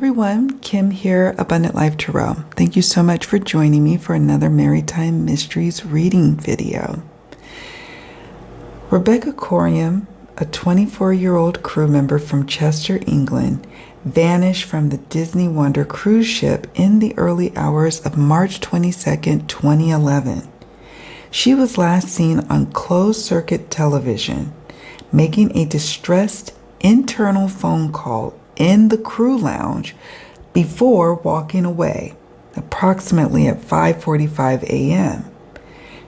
everyone, Kim here, Abundant Life Tarot. Thank you so much for joining me for another Maritime Mysteries reading video. Rebecca Coriam, a 24-year-old crew member from Chester, England, vanished from the Disney Wonder cruise ship in the early hours of March 22, 2011. She was last seen on closed-circuit television, making a distressed internal phone call in the crew lounge before walking away, approximately at 5:45 a.m.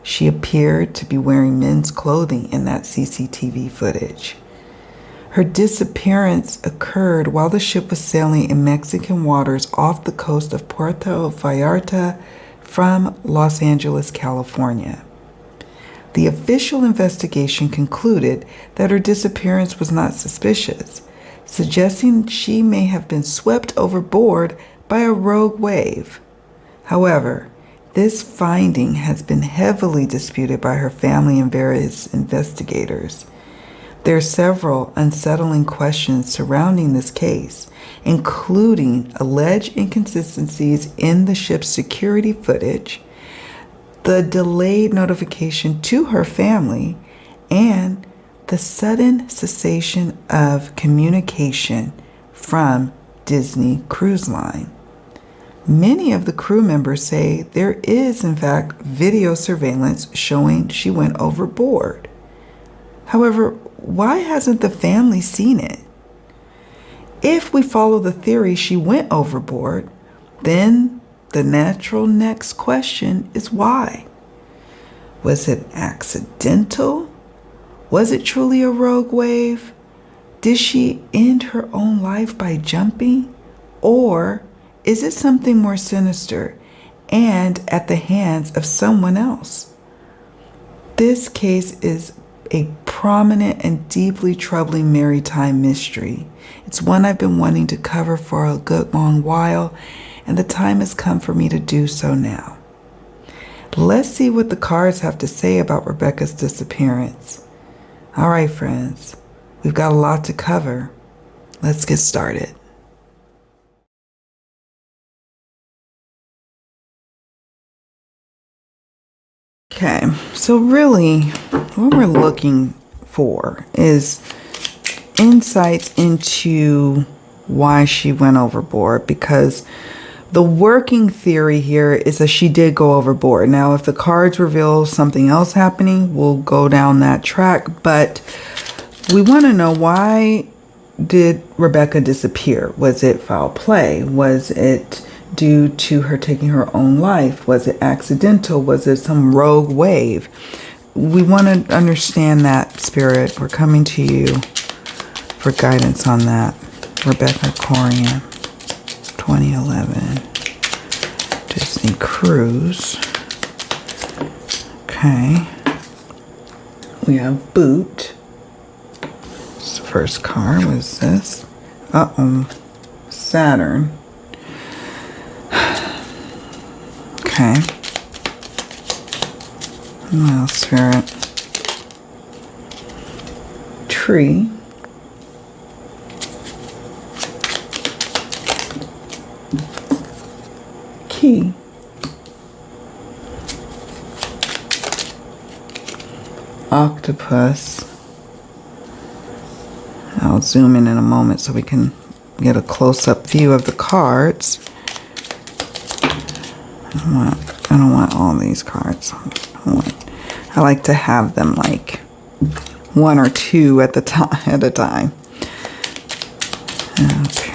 She appeared to be wearing men's clothing in that CCTV footage. Her disappearance occurred while the ship was sailing in Mexican waters off the coast of Puerto Vallarta from Los Angeles, California. The official investigation concluded that her disappearance was not suspicious, suggesting she may have been swept overboard by a rogue wave. However, this finding has been heavily disputed by her family and various investigators. There are several unsettling questions surrounding this case, including alleged inconsistencies in the ship's security footage, the delayed notification to her family, and the sudden cessation of communication from Disney Cruise Line. Many of the crew members say there is, in fact, video surveillance showing she went overboard. However, why hasn't the family seen it? If we follow the theory she went overboard, then the natural next question is why? Was it accidental? Was it truly a rogue wave? Did she end her own life by jumping? Or is it something more sinister and at the hands of someone else? This case is a prominent and deeply troubling maritime mystery. It's one I've been wanting to cover for a good long while, and the time has come for me to do so now. Let's see what the cards have to say about Rebecca's disappearance. All right, friends, we've got a lot to cover. Let's get started. Okay, so really what we're looking for is insights into why she went overboard, because the working theory here is that she did go overboard. Now, if the cards reveal something else happening, we'll go down that track. But we want to know, why did Rebecca disappear? Was it foul play? Was it due to her taking her own life? Was it accidental? Was it some rogue wave? We want to understand that, Spirit. We're coming to you for guidance on that. Rebecca Coriam, 2011 Disney Cruise. Okay. We have boot. This first card was this. Saturn. Okay. Well, Spirit. Tree. Key. Octopus. I'll zoom in a moment so we can get a close-up view of the cards. I don't want all these cards. I like to have them like one or two at a time. Okay.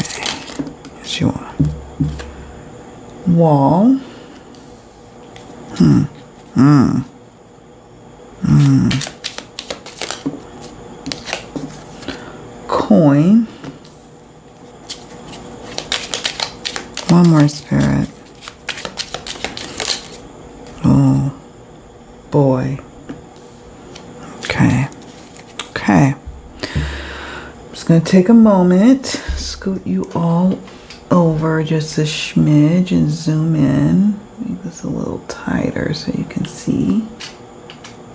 Yes, you want. Wall. Coin. One more, Spirit. Oh, boy. Okay. I'm just going to take a moment, scoot you all over just a smidge and zoom in. Make this a little tighter so you can see.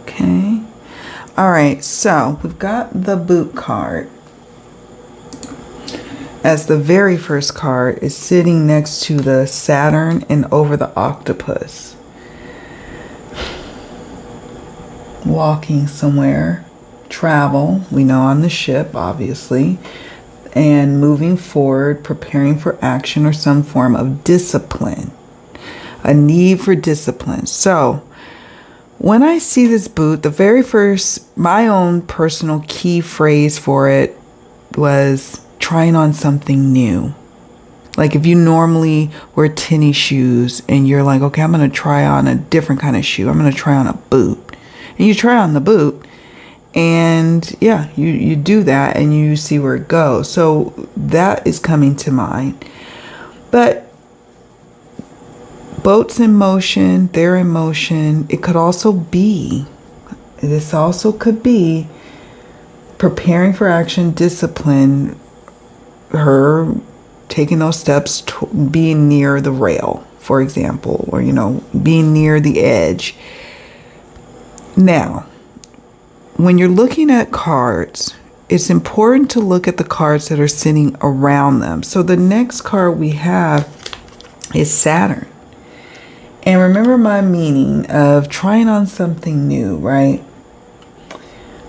Okay. All right, so we've got the boot card. as the very first card, is sitting next to the Saturn and over the octopus. Walking somewhere, travel, we know on the ship, obviously, and moving forward, preparing for action or some form of discipline. A need for discipline. So, when I see this boot, the very first, my own personal key phrase for it was trying on something new. Like if you normally wear tennis shoes and you're like, okay, I'm going to try on a different kind of shoe. I'm going to try on a boot. And you try on the boot and yeah, you do that and you see where it goes. So that is coming to mind. But boats in motion, they're in motion. It could also be, this also could be preparing for action, discipline, her taking those steps to being near the rail, for example, or, being near the edge. Now, when you're looking at cards, it's important to look at the cards that are sitting around them. So the next card we have is Saturn. And remember my meaning of trying on something new, right?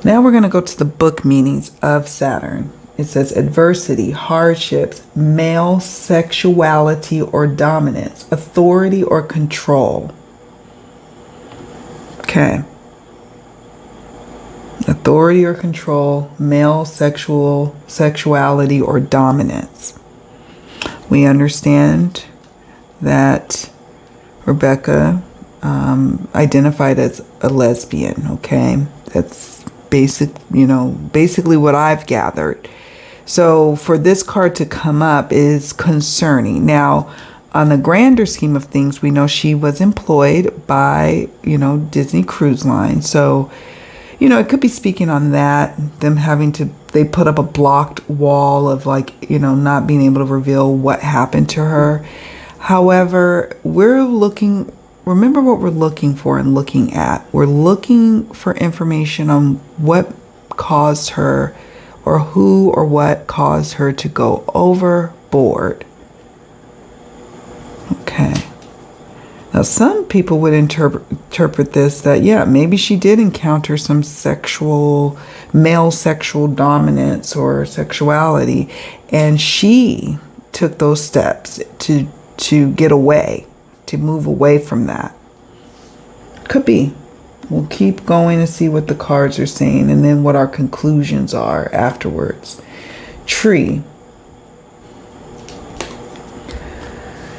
Now we're going to go to the book meanings of Saturn. It says adversity, hardships, male sexuality or dominance, authority or control. Okay. Authority or control, male sexuality or dominance. We understand that Rebecca identified as a lesbian, okay? That's basically what I've gathered. So for this card to come up is concerning. Now, on the grander scheme of things, we know she was employed by, Disney Cruise Line. So, it could be speaking on that, them they put up a blocked wall of not being able to reveal what happened to her. However, remember what we're looking for and looking at. We're looking for information on what caused her or who or what caused her to go overboard. Okay. Now, some people would interpret this that, yeah, maybe she did encounter some male sexual dominance or sexuality, and she took those steps to get away, to move away from that. Could be. We'll keep going and see what the cards are saying and then what our conclusions are afterwards. Tree.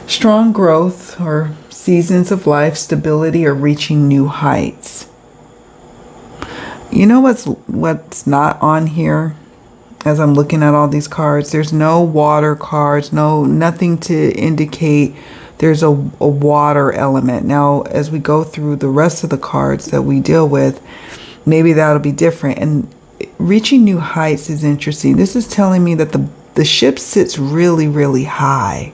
Strong growth or seasons of life, stability, or reaching new heights. You know what's not on here? As I'm looking at all these cards, there's no water cards, nothing to indicate there's a water element. Now, as we go through the rest of the cards that we deal with, maybe that'll be different. And reaching new heights is interesting. This is telling me that the ship sits really, really high.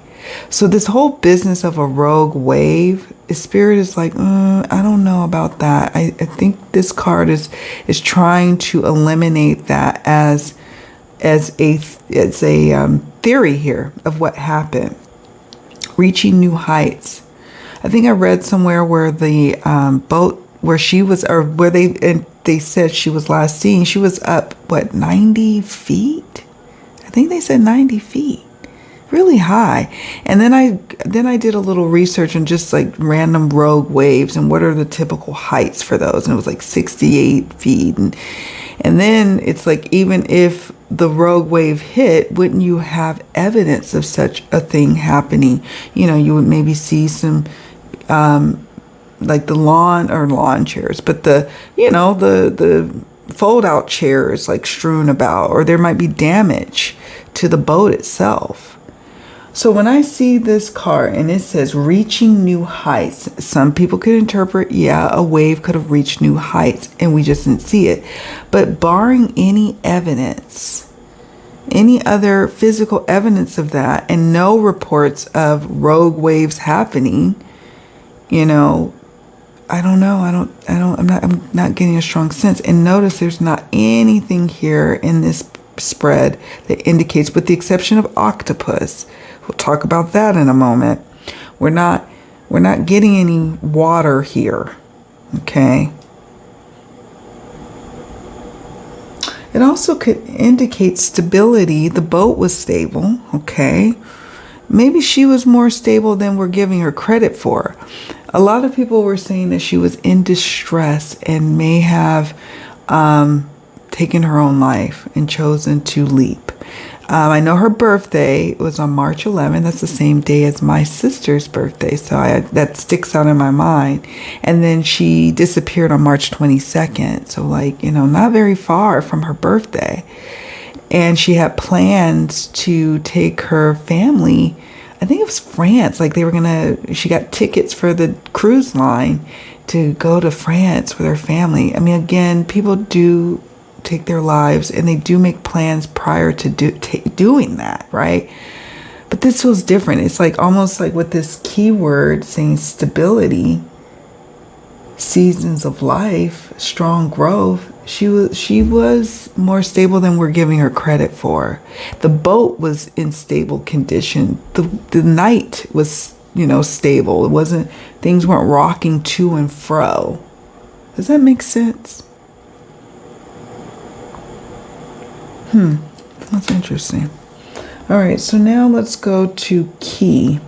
So this whole business of a rogue wave, Spirit is like, I don't know about that. I think this card is trying to eliminate that as a theory here of what happened. Reaching new heights. I think I read somewhere where the boat where she was, or where they said she was last seen, she was up 90 feet? I think they said 90 feet. Really high. And then I did a little research on just like random rogue waves and what are the typical heights for those, and it was like 68 feet. And then it's like, even if the rogue wave hit, wouldn't you have evidence of such a thing happening? You would maybe see some like the lawn chairs, but the fold out chairs like strewn about, or there might be damage to the boat itself. So when I see this card and it says reaching new heights, some people could interpret, yeah, a wave could have reached new heights and we just didn't see it. But barring any evidence, any other physical evidence of that, and no reports of rogue waves happening, I don't know. I'm not getting a strong sense. And notice there's not anything here in this spread that indicates, with the exception of octopus, we'll talk about that in a moment, we're not getting any water here. Okay. It also could indicate stability. The boat was stable. Okay. Maybe she was more stable than we're giving her credit for. A lot of people were saying that she was in distress and may have taken her own life and chosen to leap. I know her birthday was on March 11th. That's the same day as my sister's birthday. So that sticks out in my mind. And then she disappeared on March 22nd. So not very far from her birthday. And she had plans to take her family, I think it was France. She got tickets for the cruise line to go to France with her family. I mean, again, people do take their lives and they do make plans prior to doing that, right? But this was different. It's almost like with this keyword saying stability, seasons of life, strong growth. She was more stable than we're giving her credit for. The boat was in stable condition. The night was, stable. It wasn't, things weren't rocking to and fro. Does that make sense? That's interesting. All right, so now let's go to key.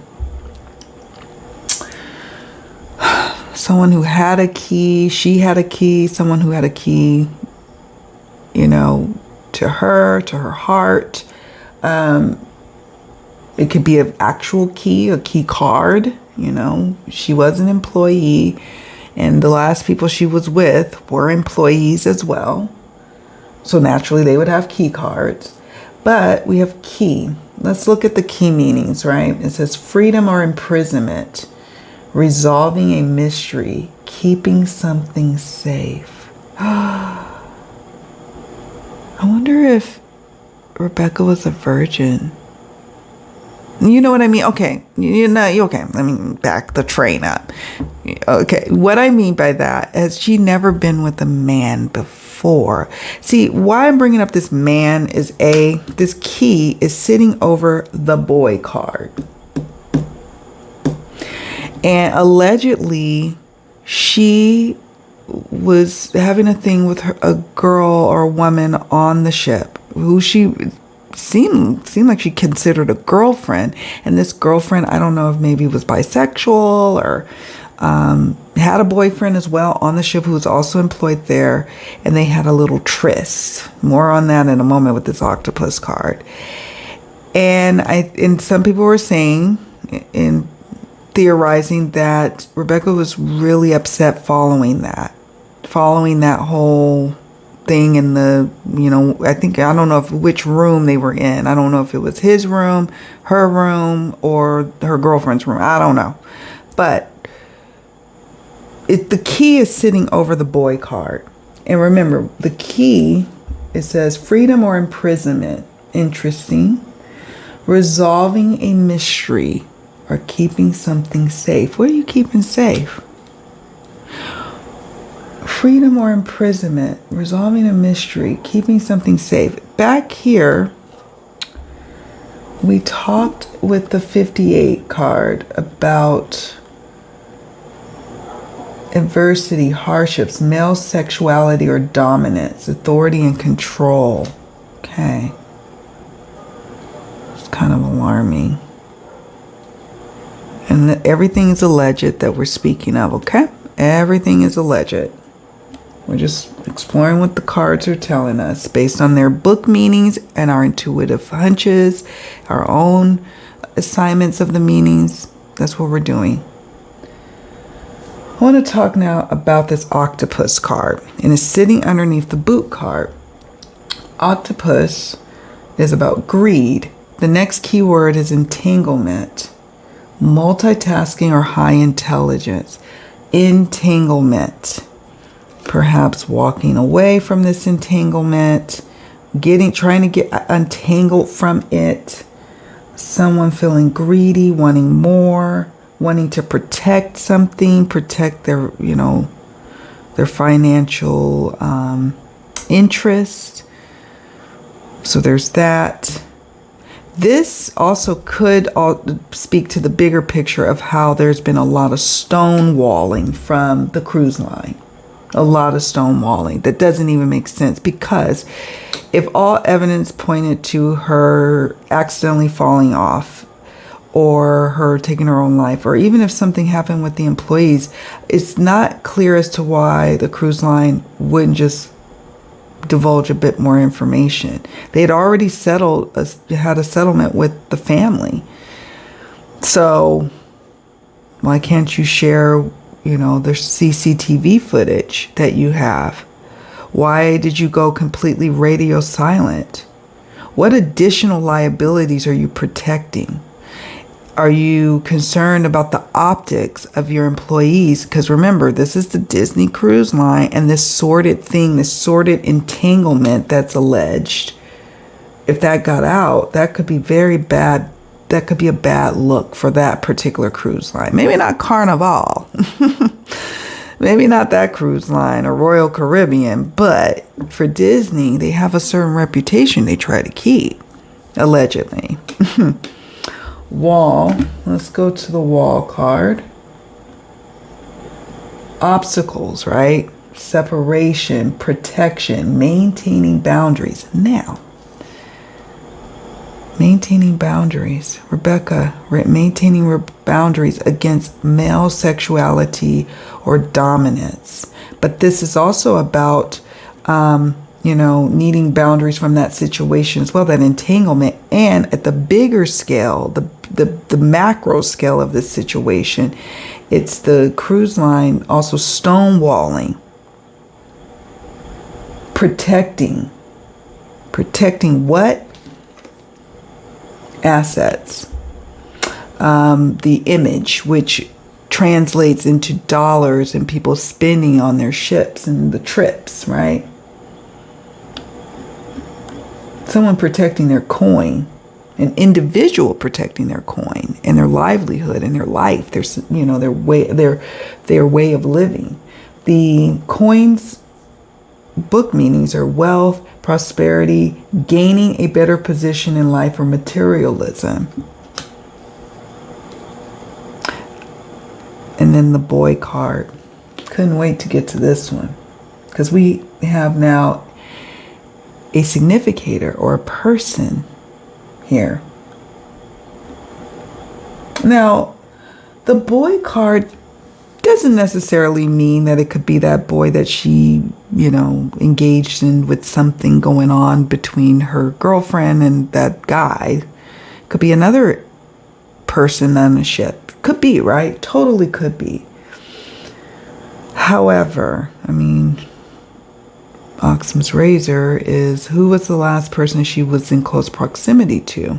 Someone who had a key, she had a key, someone who had a key, to her heart. It could be an actual key, a key card. She was an employee, and the last people she was with were employees as well. So naturally, they would have key cards. But we have key. Let's look at the key meanings, right? It says freedom or imprisonment, resolving a mystery, keeping something safe. I wonder if Rebecca was a virgin. You know what I mean? Okay. Okay. Let me back the train up. Okay. What I mean by that is she never been with a man before. See, why I'm bringing up this man is this key is sitting over the boy card. And allegedly, she was having a thing with a girl or a woman on the ship who she seemed like she considered a girlfriend. And this girlfriend, I don't know if maybe was bisexual or had a boyfriend as well on the ship who was also employed there. And they had a little tryst. More on that in a moment with this octopus card. And some people were saying in theorizing that Rebecca was really upset following that whole thing in the, I don't know which room they were in. I don't know if it was his room, her room, or her girlfriend's room. I don't know. But the key is sitting over the boy card. And remember, the key, it says freedom or imprisonment. Interesting. Resolving a mystery or keeping something safe. What are you keeping safe? Freedom or imprisonment, resolving a mystery, keeping something safe. Back here, we talked with the 58 card about adversity, hardships, male sexuality or dominance, authority and control. Okay. It's kind of alarming. And everything is alleged that we're speaking of, okay? Everything is alleged. We're just exploring what the cards are telling us based on their book meanings and our intuitive hunches, our own assignments of the meanings. That's what we're doing. I want to talk now about this octopus card, and it's sitting underneath the boot card. Octopus is about greed. The next keyword is entanglement, multitasking or high intelligence. Entanglement. Perhaps walking away from this entanglement, trying to get untangled from it. Someone feeling greedy, wanting more, wanting to protect something, protect their, their financial interest. So there's that. This also could speak to the bigger picture of how there's been a lot of stonewalling from the cruise line. A lot of stonewalling that doesn't even make sense, because if all evidence pointed to her accidentally falling off or her taking her own life, or even if something happened with the employees, it's not clear as to why the cruise line wouldn't just divulge a bit more information. They had already had a settlement with the family. So why can't you share, there's CCTV footage that you have? Why did you go completely radio silent? What additional liabilities are you protecting? Are you concerned about the optics of your employees? Because remember, this is the Disney Cruise Line, and this sordid entanglement that's alleged, if that got out, that could be very bad. That could be a bad look for that particular cruise line. Maybe not Carnival. Maybe not that cruise line or Royal Caribbean, but for Disney, they have a certain reputation they try to keep, allegedly. Wall. Let's go to the wall card. Obstacles, right? Separation, protection, maintaining boundaries. Now, maintaining boundaries. Rebecca, maintaining boundaries against male sexuality or dominance. But this is also about, needing boundaries from that situation as well, that entanglement. And at the bigger scale, the macro scale of this situation, it's the cruise line also stonewalling, protecting what? Assets. The image, which translates into dollars and people spending on their ships and the trips, right? Someone protecting their coin, an individual protecting their coin and their livelihood and their life, their way of living. The coin's book meanings are wealth, prosperity, gaining a better position in life, or materialism. And then the boy card. Couldn't wait to get to this one, because we have now a significator or a person here. Now, the boy card doesn't necessarily mean that it could be that boy that she, engaged in with something going on between her girlfriend and that guy. It could be another person on a ship. Could be, right? Totally could be. However, Occam's razor is, who was the last person she was in close proximity to?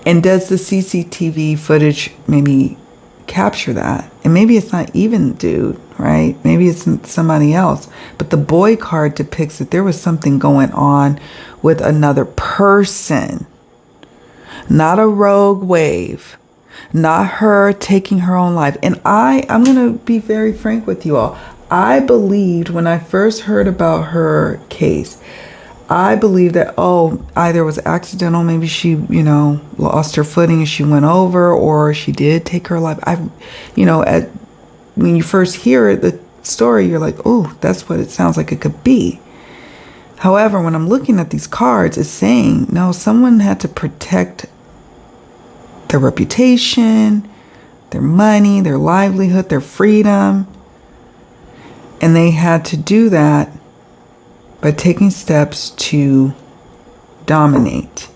And does the CCTV footage maybe capture that? And maybe it's not even dude, right? Maybe it's somebody else. But the boy card depicts that there was something going on with another person. Not a rogue wave. Not her taking her own life. And I'm going to be very frank with you all. I believed when I first heard about her case, I believed that, either it was accidental, maybe she, lost her footing and she went over, or she did take her life. When you first hear the story, you're like, oh, that's what it sounds like it could be. However, when I'm looking at these cards, it's saying, no, someone had to protect their reputation, their money, their livelihood, their freedom. And they had to do that by taking steps to dominate.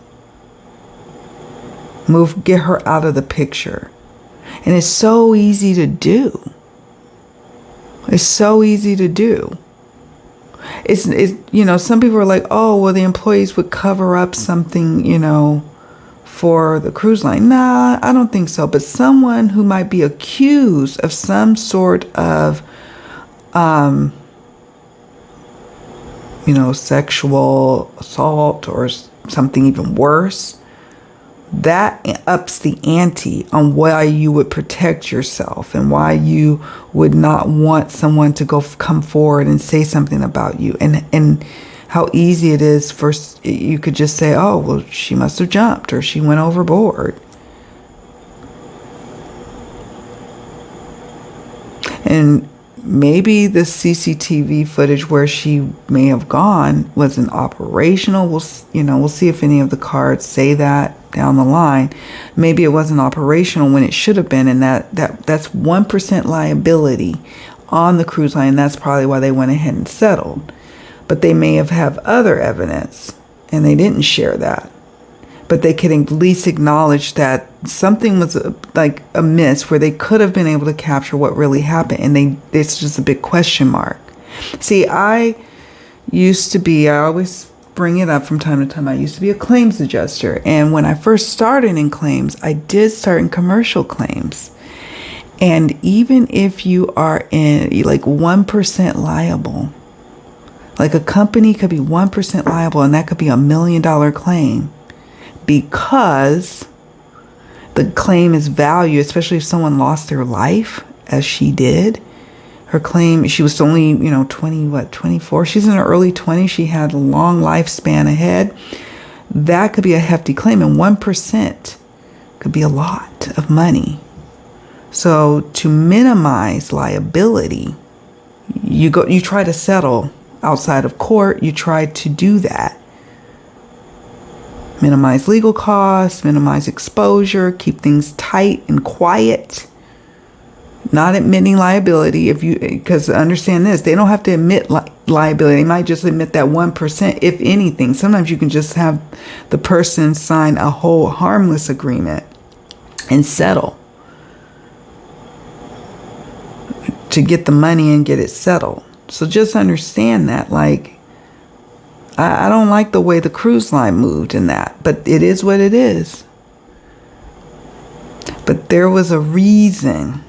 Get her out of the picture. And it's so easy to do. It's so easy to do. It's some people are like, the employees would cover up something, for the cruise line. Nah, I don't think so. But someone who might be accused of some sort of sexual assault or something even worse, that ups the ante on why you would protect yourself and why you would not want someone to come forward and say something about you. And how easy it is for, you could just say, oh, well, she must have jumped or she went overboard. And maybe the CCTV footage where she may have gone wasn't operational. We'll see if any of the cards say that down the line. Maybe it wasn't operational when it should have been, and that's 1% liability on the cruise line. That's probably why they went ahead and settled. But they may have other evidence, and they didn't share that. But they could at least acknowledge that something was like amiss, where they could have been able to capture what really happened, and it's just a big question mark. See, I always bring it up from time to time. I used to be a claims adjuster, and when I first started in claims, I did start in commercial claims. And even if you are in like 1% liable, like a company could be 1% liable, and that could be $1 million claim. Because the claim is valued, especially if someone lost their life, as she did. Her claim, she was only, 24? She's in her early 20s. She had a long lifespan ahead. That could be a hefty claim, and 1% could be a lot of money. So to minimize liability, you try to settle outside of court. You try to do that. Minimize legal costs, minimize exposure, keep things tight and quiet. Not admitting liability, because understand this, they don't have to admit liability. They might just admit that 1%, if anything. Sometimes you can just have the person sign a whole harmless agreement and settle to get the money and get it settled. So just understand that, I don't like the way the cruise line moved in that, but it is what it is. But there was a reason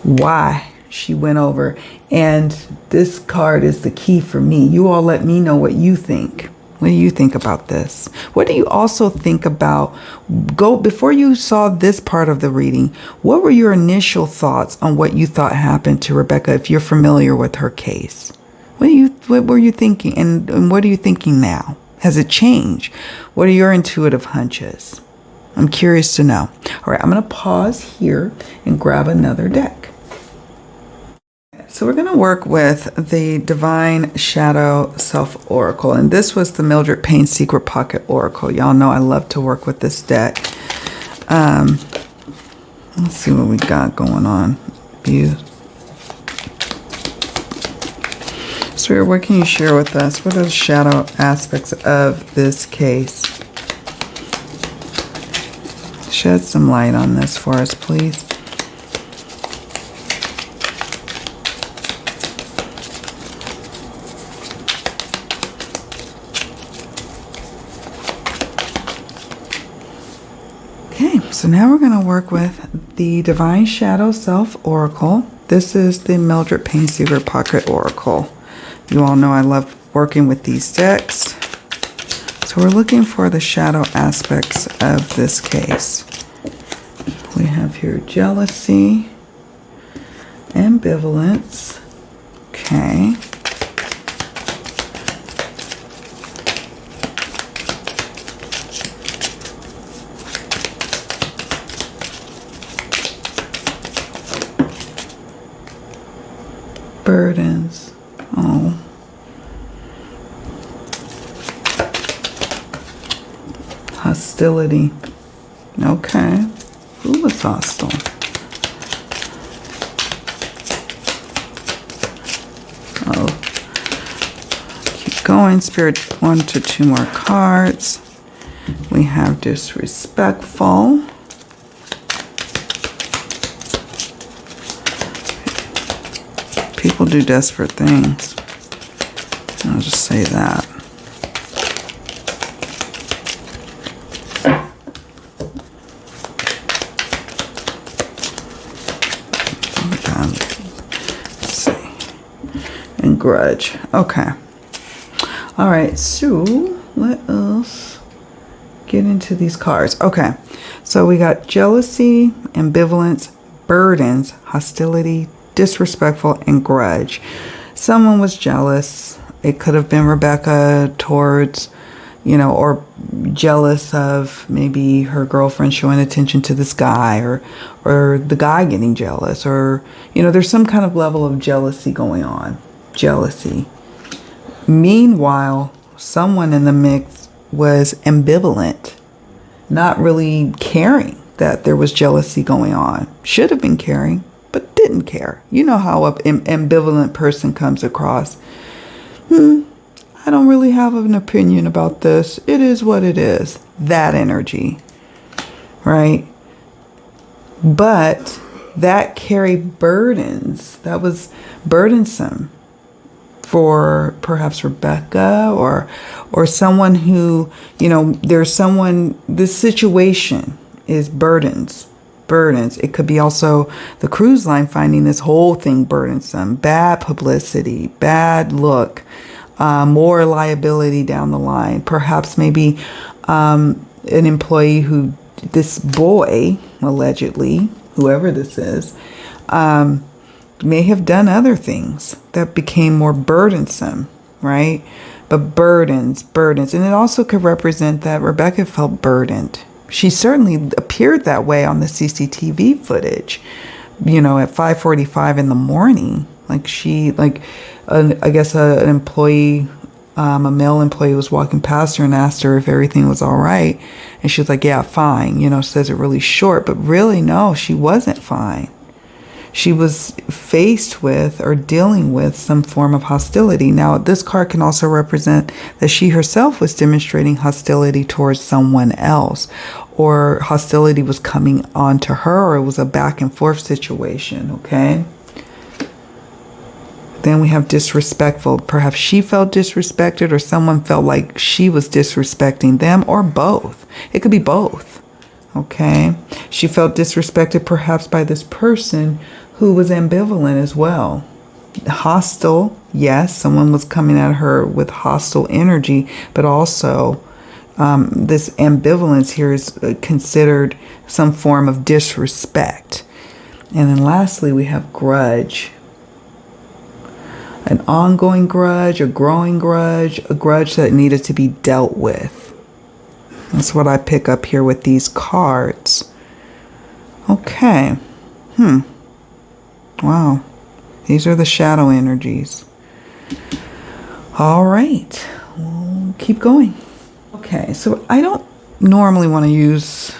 why she went over, and this card is the key for me. You all let me know what you think. What do you think about this? What do you also think about, before you saw this part of the reading, what were your initial thoughts on what you thought happened to Rebecca, if you're familiar with her case? What were you thinking, and what are you thinking now? Has it changed? What are your intuitive hunches? I'm curious to know. All right, I'm going to pause here and grab another deck. So we're going to work with the Divine Shadow Self Oracle, and this was the Mildred Payne Secret Pocket Oracle. Y'all know I love to work with this deck. Let's see what we got going on. Spirit, what can you share with us? What are the shadow aspects of this case? Shed some light on this for us, please. Okay, so now we're going to work with the Divine Shadow Self Oracle. This is the Mildred Payne Secret Pocket Oracle. You all know I love working with these decks. So we're looking for the shadow aspects of this case. We have here jealousy, ambivalence. Okay. Burdens. Oh. Hostility. Okay. Who was hostile? Oh. Keep going. Spirit, 1 to 2 more cards. We have disrespectful. People do desperate things. I'll just say that. Let's see. And grudge. Okay. All right. So let us get into these cards. Okay. So we got jealousy, ambivalence, burdens, hostility, disrespectful, and grudge. Someone was jealous It could have been Rebecca towards, or jealous of maybe her girlfriend showing attention to this guy, or the guy getting jealous, or, there's some kind of level of jealousy going on. Jealousy. Meanwhile, someone in the mix was ambivalent, not really caring that there was jealousy going on. Should have been caring, but didn't care. You know how an ambivalent person comes across. I don't really have an opinion about this. It is what it is. That energy, right? But that carried burdens. That was burdensome for perhaps Rebecca or someone who, there's someone, this situation is burdens. It could be also the cruise line finding this whole thing burdensome, bad publicity, bad look, more liability down the line. Perhaps maybe an employee who, this boy, allegedly, whoever this is, may have done other things that became more burdensome, right? But burdens. And it also could represent that Rebecca felt burdened. She certainly appeared that way on the CCTV footage, at 5:45 in the morning. I guess an employee, a male employee was walking past her and asked her if everything was all right. And she was like, yeah, fine, says it really short, but really, no, she wasn't fine. She was faced with or dealing with some form of hostility. Now, this card can also represent that she herself was demonstrating hostility towards someone else, or hostility was coming on to her, or it was a back and forth situation, okay? Then we have disrespectful. Perhaps she felt disrespected, or someone felt like she was disrespecting them, or both. It could be both, okay? She felt disrespected perhaps by this person who was ambivalent as well. Hostile, yes, someone was coming at her with hostile energy, but also this ambivalence here is considered some form of disrespect. And then lastly, we have grudge. An ongoing grudge, a growing grudge, a grudge that needed to be dealt with. That's what I pick up here with these cards. Okay. Wow. These are the shadow energies. All right. We'll keep going. Okay, so I don't normally want to use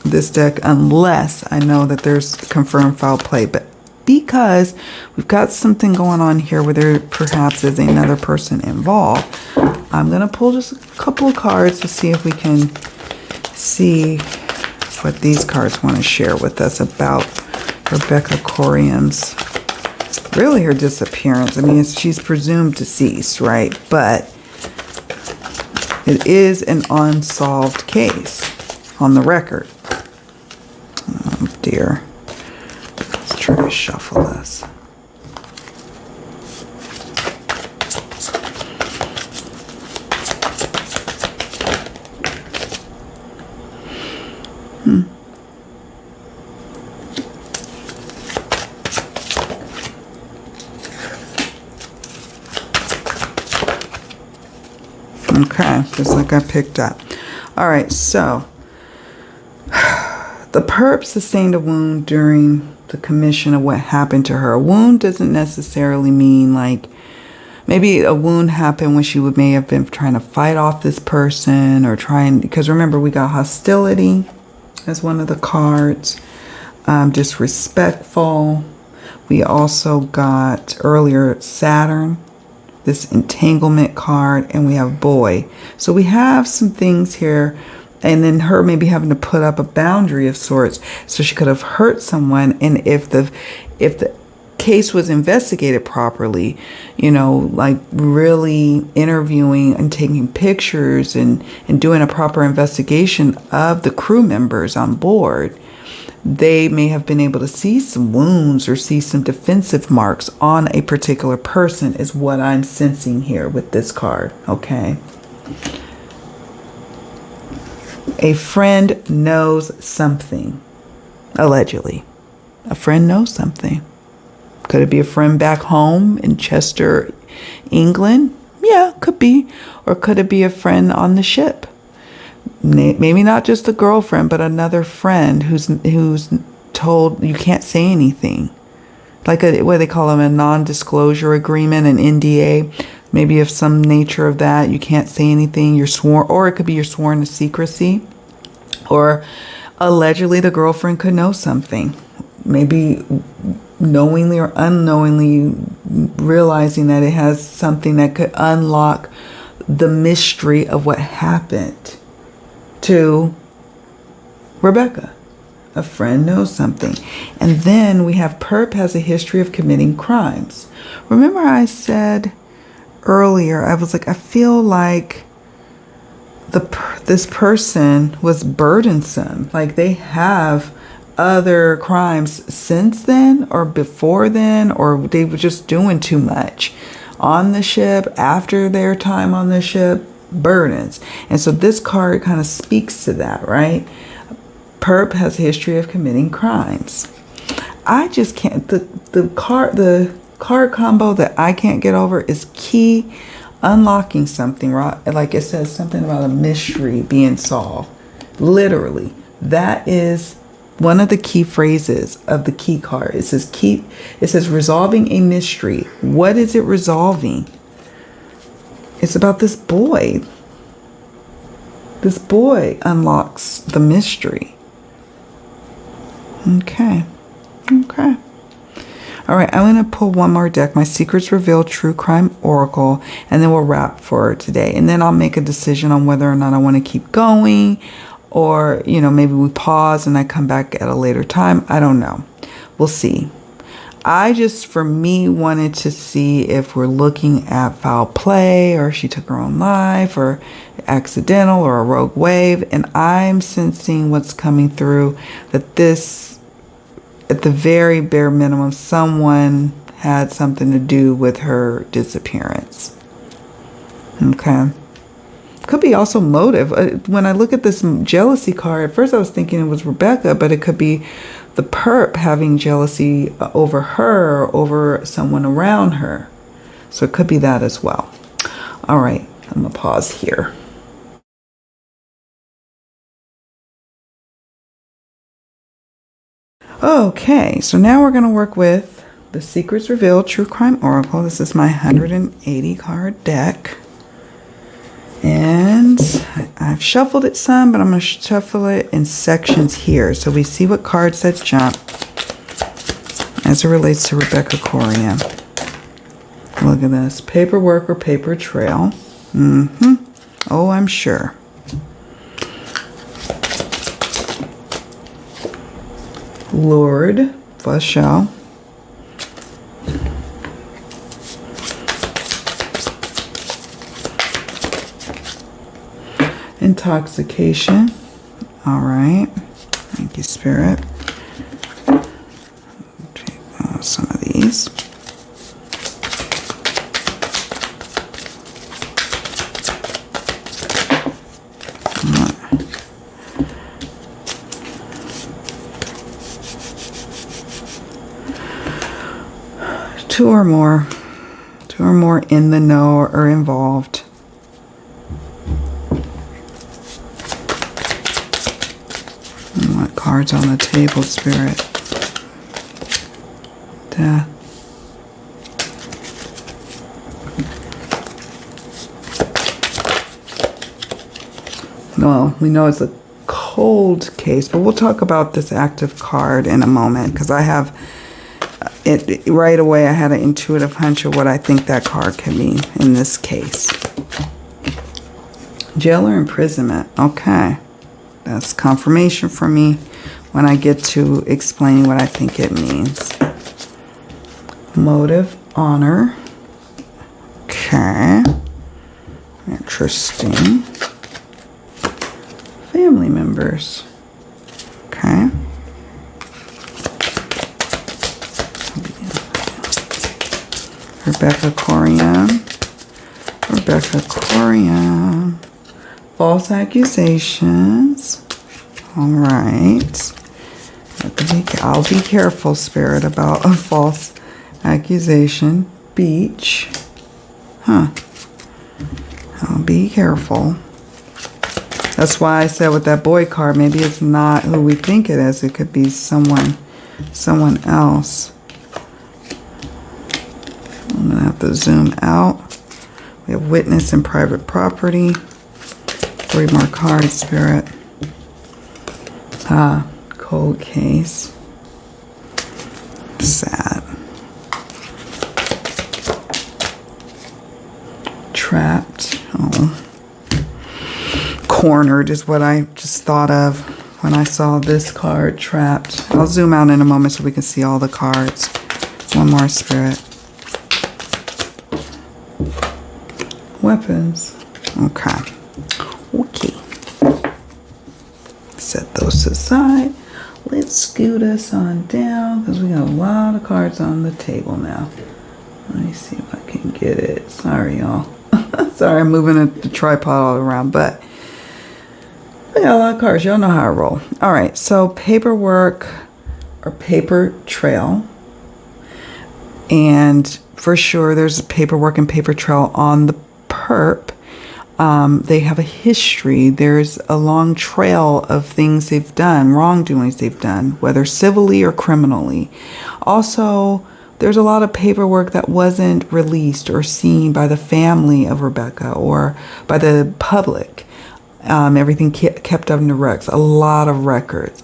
this deck unless I know that there's confirmed foul play, but because we've got something going on here where there perhaps is another person involved, I'm going to pull just a couple of cards to see if we can see what these cards want to share with us about Rebecca Coriam's, really her disappearance. I mean, she's presumed deceased, right? But it is an unsolved case on the record. Oh, dear. Let's try to shuffle this. Okay, just like I picked up. All right, so the perp sustained a wound during the commission of what happened to her. A wound doesn't necessarily mean like, maybe a wound happened when she may have been trying to fight off this person, or because remember, we got hostility as one of the cards, disrespectful. We also got earlier Saturn, this entanglement card, and we have boy. So we have some things here, and then her maybe having to put up a boundary of sorts, so she could have hurt someone. And if the case was investigated properly, like really interviewing and taking pictures and doing a proper investigation of the crew members on board, they may have been able to see some wounds or see some defensive marks on a particular person, is what I'm sensing here with this card, okay? A friend knows something, allegedly. A friend knows something. Could it be a friend back home in Chester, England? Yeah, could be. Or could it be a friend on the ship? Maybe not just a girlfriend, but another friend who's told you can't say anything. Like what they call them, a non-disclosure agreement, an NDA. Maybe of some nature of that, you can't say anything. You're sworn, or it could be you're sworn to secrecy. Or allegedly the girlfriend could know something. Maybe knowingly or unknowingly realizing that it has something that could unlock the mystery of what happened to Rebecca. A friend knows something. And then we have Perp has a history of committing crimes. Remember I said earlier, I was like, I feel like this person was burdensome. Like they have other crimes since then or before then, or they were just doing too much on the ship, after their time on the ship, burdens. And so this card kind of speaks to that, right? Perp has a history of committing crimes. I just can't, the card combo that I can't get over is key unlocking something, right? Like it says something about a mystery being solved. Literally, that is one of the key phrases of the key card. It says resolving a mystery. What is it resolving? It's about this boy. This boy unlocks the mystery. Okay. All right, I'm going to pull one more deck, my Secrets Revealed True Crime Oracle, and then we'll wrap for today. And then I'll make a decision on whether or not I want to keep going, or, you know, maybe we pause and I come back at a later time. I don't know. We'll see. I just, for me, wanted to see if we're looking at foul play, or she took her own life, or accidental, or a rogue wave. And I'm sensing what's coming through, that this, at the very bare minimum, someone had something to do with her disappearance. Okay. Could be also motive. When I look at this jealousy card, at first I was thinking it was Rebecca, but it could be the perp having jealousy over her, or over someone around her. So it could be that as well. All right, I'm gonna pause here. Okay, so now we're gonna work with the Secrets Revealed True Crime Oracle. This is my 180 card deck. And I've shuffled it some, but I'm going to shuffle it in sections here, so we see what cards that jump as it relates to Rebecca Coriam. Look at this. Paperwork or paper trail. Oh, I'm sure. Lured, for sure. Intoxication. All right. Thank you, Spirit. Take some of these. Two or more in the know or involved. Cards on the table, Spirit. Death. Well, we know it's a cold case, but we'll talk about this active card in a moment, because I have it right away. I had an intuitive hunch of what I think that card can mean in this case. Jail or imprisonment. Okay. That's confirmation for me when I get to explaining what I think it means. Motive, honor. Okay. Interesting. Family members. Okay. Rebecca Coriam. Rebecca Coriam. False accusations. All right. I'll be careful, Spirit, about a false accusation. Beach. Huh. I'll be careful. That's why I said with that boy card, maybe it's not who we think it is. It could be someone else. I'm going to have to zoom out. We have witness and private property. 3 more cards, Spirit. Cold case. Sad. Trapped. Oh. Cornered is what I just thought of when I saw this card, trapped. I'll zoom out in a moment so we can see all the cards. One more, Spirit. Weapons. Okay. Set those aside. Let's scoot us on down because we got a lot of cards on the table now. Let me see if I can get it. Sorry, y'all. Sorry, I'm moving the tripod all around, but we got a lot of cards. Y'all know how I roll. All right, so paperwork or paper trail. And for sure, there's paperwork and paper trail on the perp. They have a history. There's a long trail of things they've done, wrongdoings they've done, whether civilly or criminally. Also, there's a lot of paperwork that wasn't released or seen by the family of Rebecca or by the public. Everything kept under wraps. A lot of records.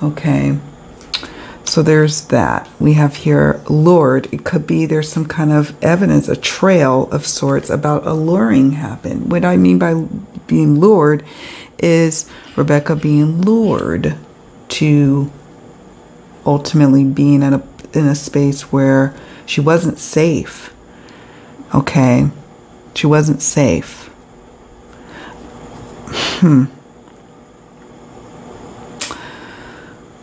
Okay. So there's that. We have here lured. It could be there's some kind of evidence, a trail of sorts about a luring happened. What I mean by being lured is Rebecca being lured to ultimately being in a space where she wasn't safe. Okay. She wasn't safe.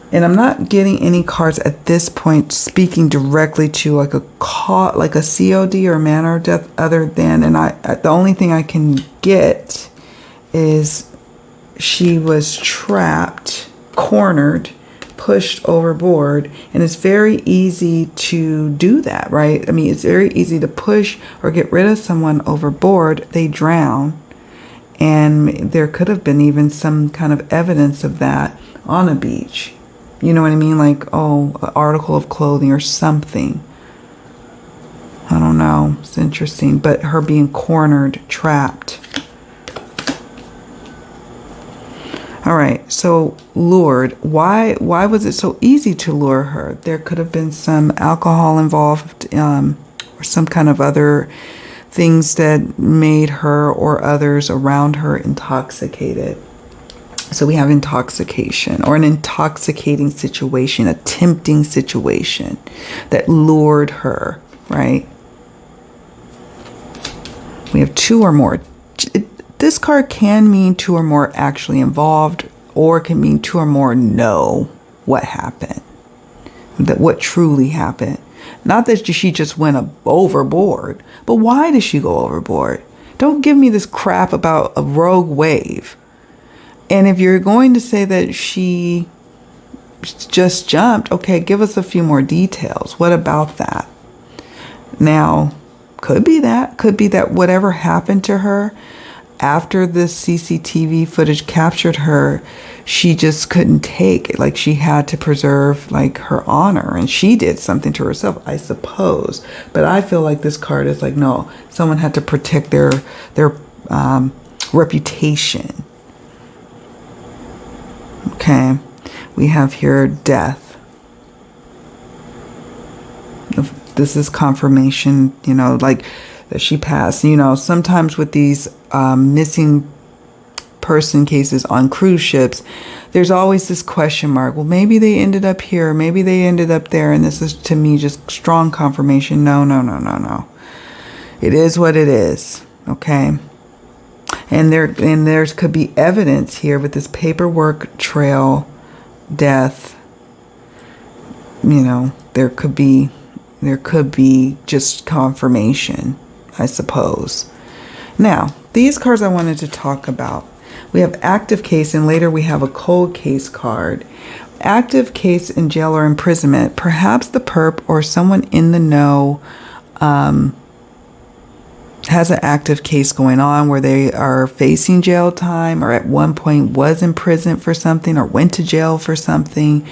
And I'm not getting any cards at this point speaking directly to like a COD or manner of death other than, and the only thing I can get is she was trapped, cornered, pushed overboard, and it's very easy to do that, right? I mean, it's very easy to push or get rid of someone overboard. They drown, and there could have been even some kind of evidence of that on a beach. You know what I mean? Like, oh, an article of clothing or something. I don't know. It's interesting. But her being cornered, trapped. All right. So lured. Why was it so easy to lure her? There could have been some alcohol involved or some kind of other things that made her or others around her intoxicated. So we have intoxication or an intoxicating situation, a tempting situation that lured her, right? We have 2 or more. This card can mean 2 or more actually involved, or it can mean 2 or more know what happened, that what truly happened. Not that she just went overboard, but why did she go overboard? Don't give me this crap about a rogue wave. And if you're going to say that she just jumped, okay, give us a few more details. What about that? Now, could be that whatever happened to her after the CCTV footage captured her, she just couldn't take it. Like, she had to preserve like her honor, and she did something to herself, I suppose. But I feel like this card is like, no, someone had to protect their reputation. Okay, we have here death. This is confirmation, you know, like that she passed. You know, sometimes with these missing person cases on cruise ships, there's always this question mark. Well, maybe they ended up here, maybe they ended up there, and this is to me just strong confirmation. No. It is what it is. Okay. And there could be evidence here with this paperwork trail, death. You know, there could be just confirmation, I suppose. Now, these cards I wanted to talk about. We have active case, and later we have a cold case card. Active case in jail or imprisonment. Perhaps the perp or someone in the know has an active case going on where they are facing jail time, or at one point was in prison for something, or went to jail for something.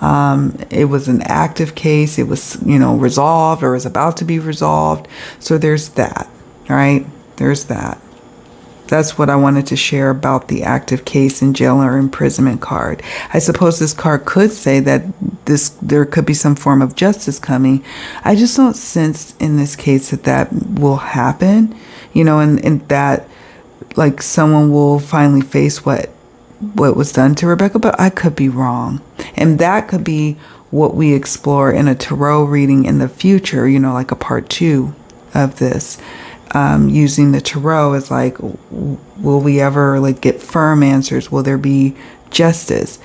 It was an active case. It was, resolved or is about to be resolved. So there's that, right? There's that. That's what I wanted to share about the active case and jail or imprisonment card. I suppose this card could say that there could be some form of justice coming. I just don't sense in this case that will happen, and that like someone will finally face what was done to Rebecca, but I could be wrong. And that could be what we explore in a tarot reading in the future, like a part 2 of this. Using the tarot as like, will we ever like get firm answers? Will there be justice?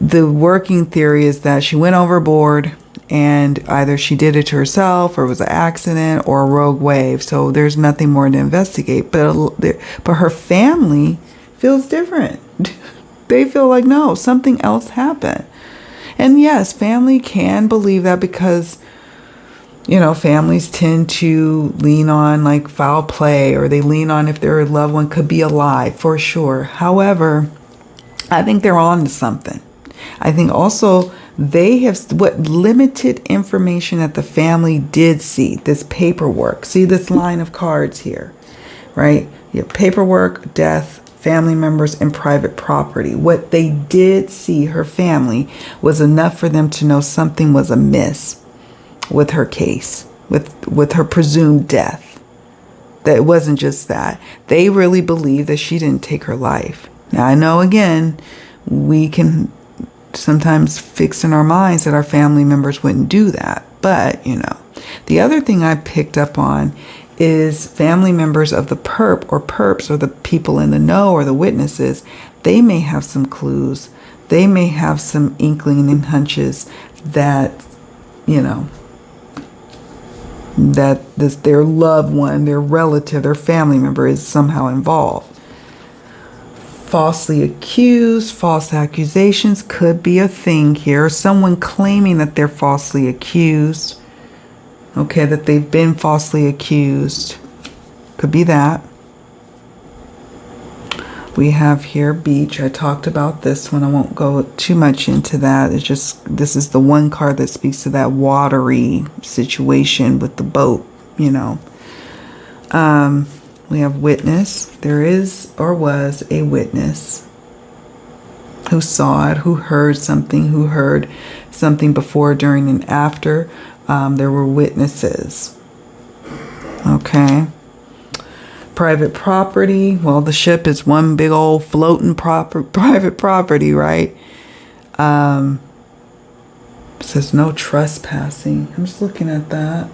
The working theory is that she went overboard, and either she did it to herself, or it was an accident, or a rogue wave. So there's nothing more to investigate. But her family feels different. They feel like, no, something else happened. And yes, family can believe that because families tend to lean on like foul play, or they lean on if their loved one could be alive, for sure. However, I think they're on to something. I think also they have what limited information that the family did see, this paperwork. See this line of cards here, right? You have paperwork, death, family members, and private property. What they did see, her family, was enough for them to know something was amiss with her case, with her presumed death. That it wasn't just that. They really believe that she didn't take her life. Now, I know, again, we can sometimes fix in our minds that our family members wouldn't do that. But, the other thing I picked up on is family members of the perp or perps, or the people in the know, or the witnesses. They may have some clues. They may have some inkling and hunches that, that their loved one, their relative, their family member is somehow involved. Falsely accused, false accusations could be a thing here. Someone claiming that they're falsely accused. Okay, that they've been falsely accused. Could be that. We have here beach. I talked about this one. I won't go too much into that. It's just, this is the one card that speaks to that watery situation with the boat, We have witness. There is or was a witness who saw it, who heard something before, during, and after. There were witnesses. Okay. Private property. Well, the ship is one big old floating private property, right? It says no trespassing. I'm just looking at that.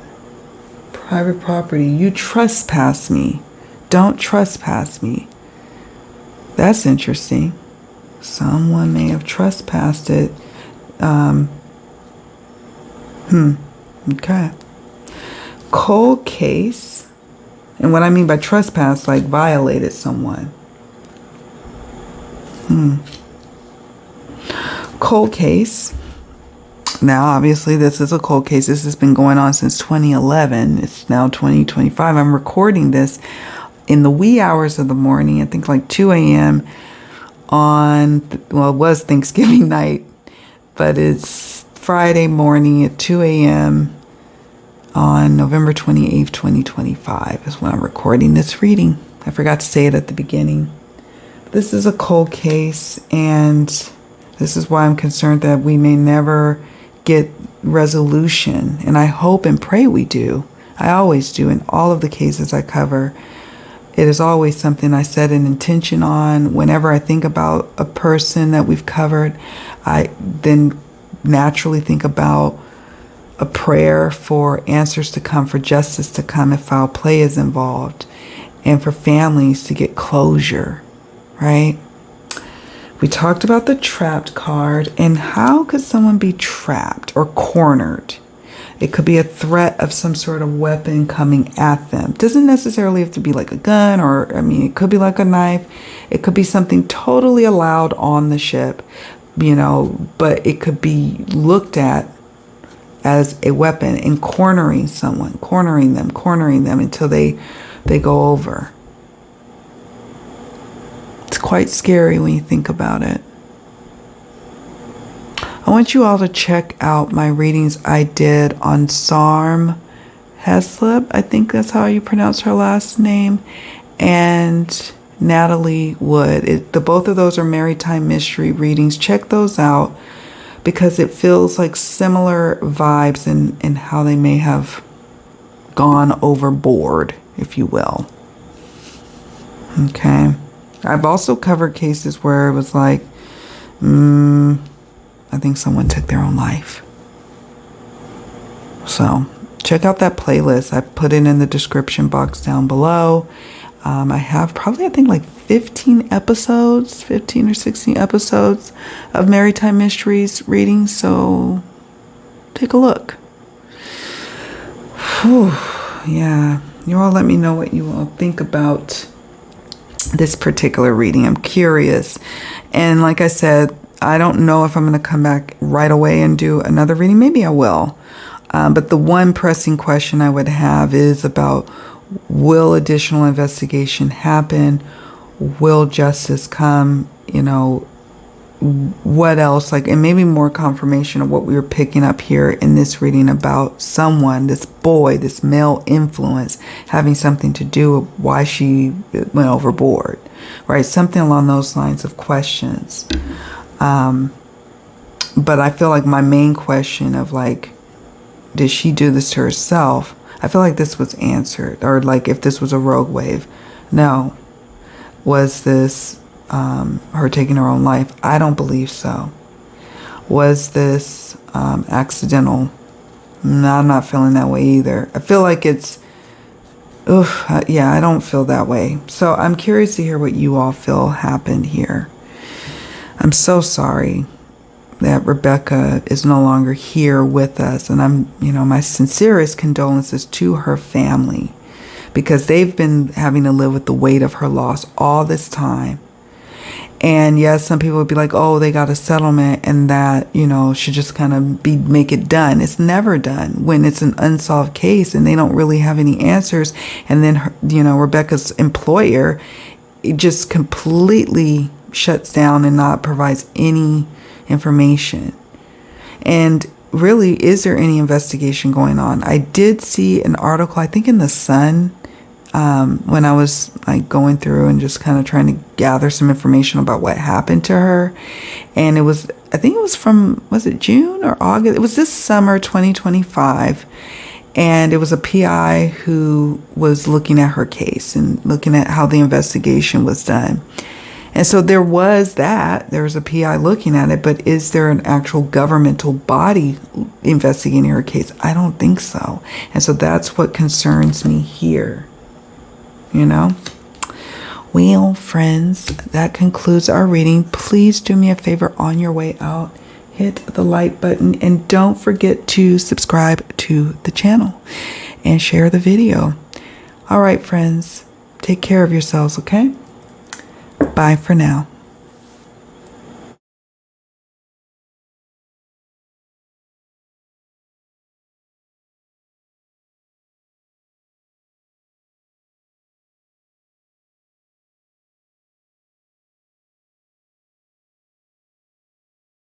Private property. You trespass me. Don't trespass me. That's interesting. Someone may have trespassed it. Okay. Cold case. And what I mean by trespass, like violated someone. Cold case. Now, obviously, this is a cold case. This has been going on since 2011. It's now 2025. I'm recording this in the wee hours of the morning. I think like 2 a.m. it was Thanksgiving night, but it's Friday morning at 2 a.m. on November 28th, 2025 is when I'm recording this reading. I forgot to say it at the beginning. This is a cold case, and this is why I'm concerned that we may never get resolution. And I hope and pray we do. I always do in all of the cases I cover. It is always something I set an intention on. Whenever I think about a person that we've covered, I then naturally think about a prayer for answers to come, for justice to come if foul play is involved, and for families to get closure, right? We talked about the trapped card, and how could someone be trapped or cornered? It could be a threat of some sort of weapon coming at them. It doesn't necessarily have to be like a gun, or, it could be like a knife. It could be something totally allowed on the ship, but it could be looked at as a weapon and cornering someone, cornering them until they go over. It's quite scary when you think about it. I want you all to check out my readings I did on Sarm Heslip, I think that's how you pronounce her last name, and Natalie Wood. Both of those are Maritime Mystery readings. Check those out because it feels like similar vibes in how they may have gone overboard, if you will. Okay. I've also covered cases where it was like, I think someone took their own life. So check out that playlist. I put it in the description box down below. I have probably, I think, like 15 or 16 episodes of Maritime Mysteries readings. So take a look. Whew, yeah. You all let me know what you all think about this particular reading. I'm curious. And like I said, I don't know if I'm going to come back right away and do another reading. Maybe I will. But the one pressing question I would have is about, will additional investigation happen? Will justice come? You know, what else? Like, and maybe more confirmation of what we were picking up here in this reading about someone, this boy, this male influence having something to do with why she went overboard, right? Something along those lines of questions. But I feel like my main question of like, did she do this to herself? I feel like this was answered. Or like if this was a rogue wave. No. Was this her taking her own life? I don't believe so. Was this accidental? No, I'm not feeling that way either. I feel like it's, yeah, I don't feel that way. So I'm curious to hear what you all feel happened here. I'm so sorry that Rebecca is no longer here with us. And I'm, my sincerest condolences to her family, because they've been having to live with the weight of her loss all this time. And yes, some people would be like, oh, they got a settlement and that, should just kind of make it done. It's never done when it's an unsolved case and they don't really have any answers. And then, Rebecca's employer, it just completely shuts down and not provides any information. And really, is there any investigation going on? I did see an article, I think in the Sun, when I was like going through and just kind of trying to gather some information about what happened to her. And I think it was from, was it June or August? It was this summer, 2025. And it was a PI who was looking at her case and looking at how the investigation was done. And so there was a PI looking at it, but is there an actual governmental body investigating her case? I don't think so. And so that's what concerns me here. Well, friends, that concludes our reading. Please do me a favor on your way out. Hit the like button and don't forget to subscribe to the channel and share the video. All right, friends, take care of yourselves, okay? Bye for now.